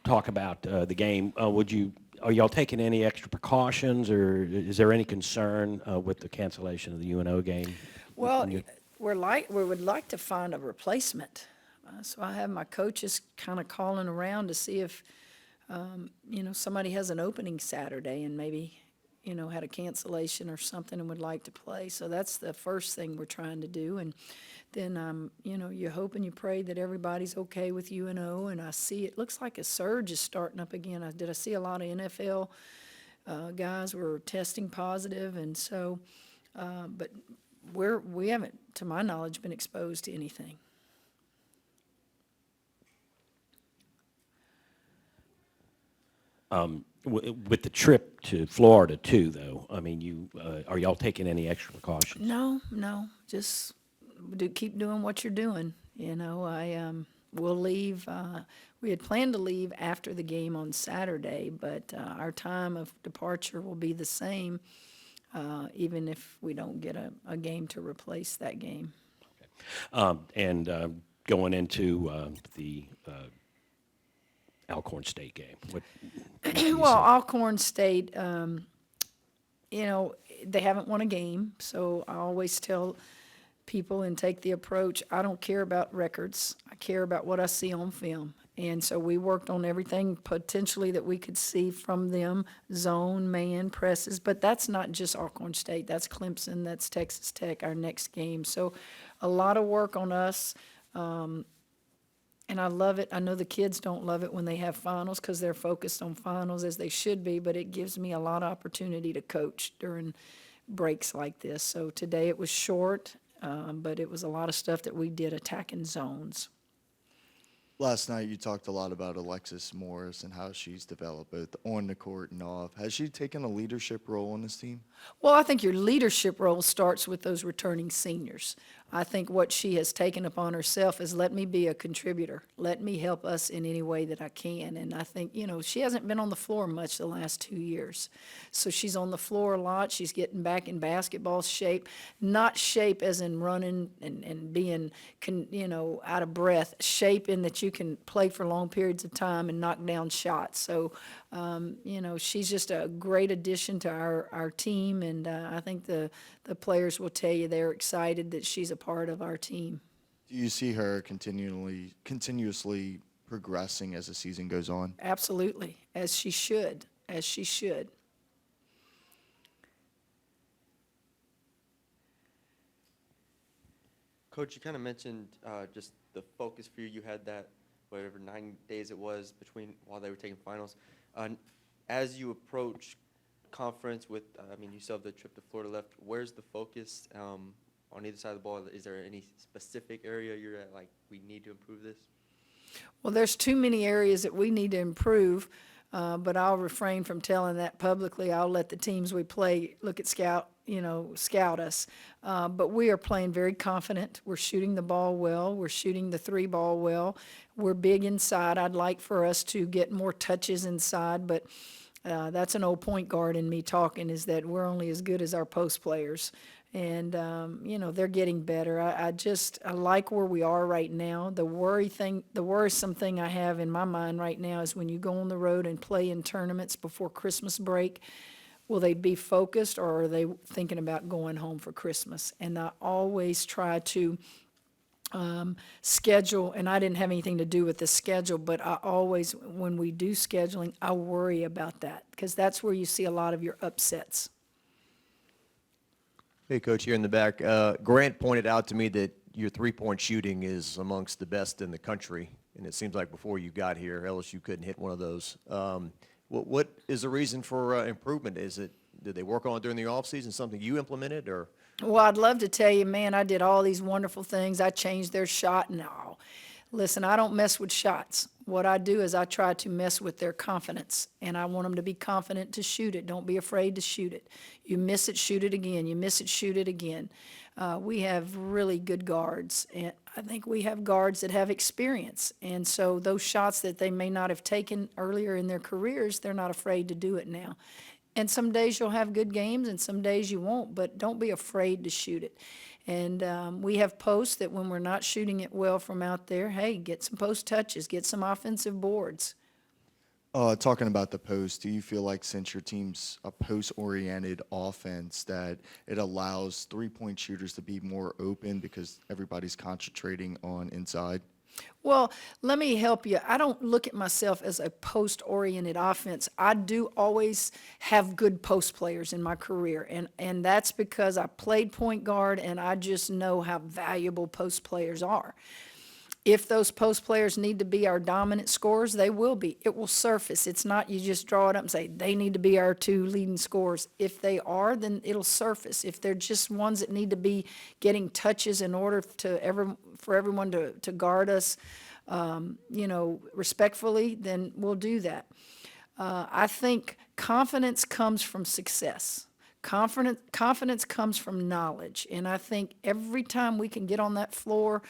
talk about the game. Are y'all taking any extra precautions, or is there any concern with the cancellation of the UNO game? Well, we would like to find a replacement. So I have my coaches kind of calling around to see if, somebody has an opening Saturday and maybe, had a cancellation or something and would like to play. So that's the first thing we're trying to do. And then, you hope and you pray that everybody's okay with UNO. And I see it looks like a surge is starting up again. I see a lot of NFL guys were testing positive, and so, but we haven't, to my knowledge, been exposed to anything. With the trip to Florida too, though, I mean, are y'all taking any extra precautions? No, just keep doing what you're doing. We'll leave. We had planned to leave after the game on Saturday, but our time of departure will be the same, even if we don't get a game to replace that game. And going into the Alcorn State game, what do you Well, see? Alcorn State, they haven't won a game, so I always tell people and take the approach, I don't care about records. I care about what I see on film. And so we worked on everything potentially that we could see from them, zone, man, presses. But that's not just Alcorn State. That's Clemson. That's Texas Tech, our next game. So a lot of work on us. And I love it. I know the kids don't love it when they have finals because they're focused on finals as they should be, but it gives me a lot of opportunity to coach during breaks like this. So today it was short, but it was a lot of stuff that we did attacking zones. Last night you talked a lot about Alexis Morris and how she's developed both on the court and off. Has she taken a leadership role on this team? Well, I think your leadership role starts with those returning seniors. I think what she has taken upon herself is let me be a contributor. Let me help us in any way that I can. And I think, she hasn't been on the floor much the last 2 years. So she's on the floor a lot. She's getting back in basketball shape. Not shape as in running and being, out of breath. Shape in that you can play for long periods of time and knock down shots. So, she's just a great addition to our team. And I think the players will tell you they're excited that she's a part of our team. Do you see her continuously progressing as the season goes on? Absolutely, as she should. Coach, you kind of mentioned just the focus for you. You had that, whatever, 9 days it was between while they were taking finals. As you approach conference with, you still have the trip to Florida left. Where's the focus on either side of the ball? Is there any specific area you're at, like, we need to improve this? Well, there's too many areas that we need to improve, but I'll refrain from telling that publicly. I'll let the teams we play look at scout us. But we are playing very confident. We're shooting the ball well. We're shooting the three ball well. We're big inside. I'd like for us to get more touches inside, but that's an old point guard in me talking, is that we're only as good as our post players. And, they're getting better. I like where we are right now. The worrisome thing I have in my mind right now is when you go on the road and play in tournaments before Christmas break, will they be focused or are they thinking about going home for Christmas? And I always try to schedule, and I didn't have anything to do with the schedule, but I always, when we do scheduling, I worry about that because that's where you see a lot of your upsets. Hey, Coach, here in the back. Grant pointed out to me that your three-point shooting is amongst the best in the country, and it seems like before you got here, LSU couldn't hit one of those. What is the reason for improvement? Did they work on it during the offseason, something you implemented, or? Well, I'd love to tell you, man, I did all these wonderful things. I changed their shot. No. Listen, I don't mess with shots. What I do is I try to mess with their confidence, and I want them to be confident to shoot it. Don't be afraid to shoot it. You miss it, shoot it again. You miss it, shoot it again. We have really good guards, and I think we have guards that have experience. And so those shots that they may not have taken earlier in their careers, they're not afraid to do it now. And some days you'll have good games, and some days you won't, but don't be afraid to shoot it. And we have posts that when we're not shooting it well from out there, hey, get some post touches, get some offensive boards. Talking about the post, do you feel like since your team's a post-oriented offense that it allows three-point shooters to be more open because everybody's concentrating on inside? Well, let me help you. I don't look at myself as a post-oriented offense. I do always have good post players in my career, and that's because I played point guard, and I just know how valuable post players are. If those post players need to be our dominant scorers, they will be. It will surface. It's not you just draw it up and say, they need to be our two leading scorers. If they are, then it'll surface. If they're just ones that need to be getting touches in order for everyone to guard us, respectfully, then we'll do that. I think confidence comes from success. Confidence comes from knowledge. And I think every time we can get on that floor,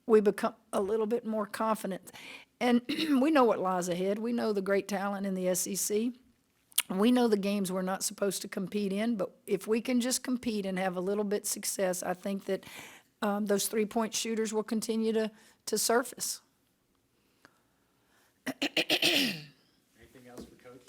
we become a little bit more confident. And we know what lies ahead. We know the great talent in the SEC. We know the games we're not supposed to compete in, but if we can just compete and have a little bit success, I think that those three-point shooters will continue to surface. Anything else for Coach?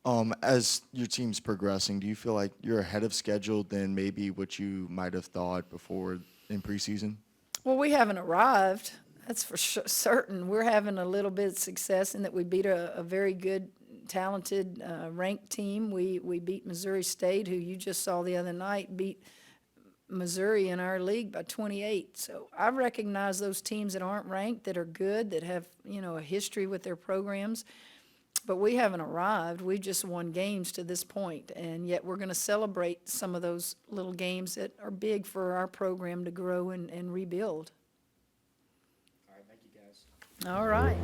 One more. As your team's progressing, do you feel like you're ahead of schedule than maybe what you might have thought before in preseason? Well, we haven't arrived. That's for certain. We're having a little bit of success in that we beat a very good, talented, ranked team. We beat Missouri State, who you just saw the other night, beat Missouri in our league by 28. So I recognize those teams that aren't ranked, that are good, that have, a history with their programs. But we haven't arrived. We've just won games to this point, and yet we're going to celebrate some of those little games that are big for our program to grow and rebuild. All right, thank you, guys. All right.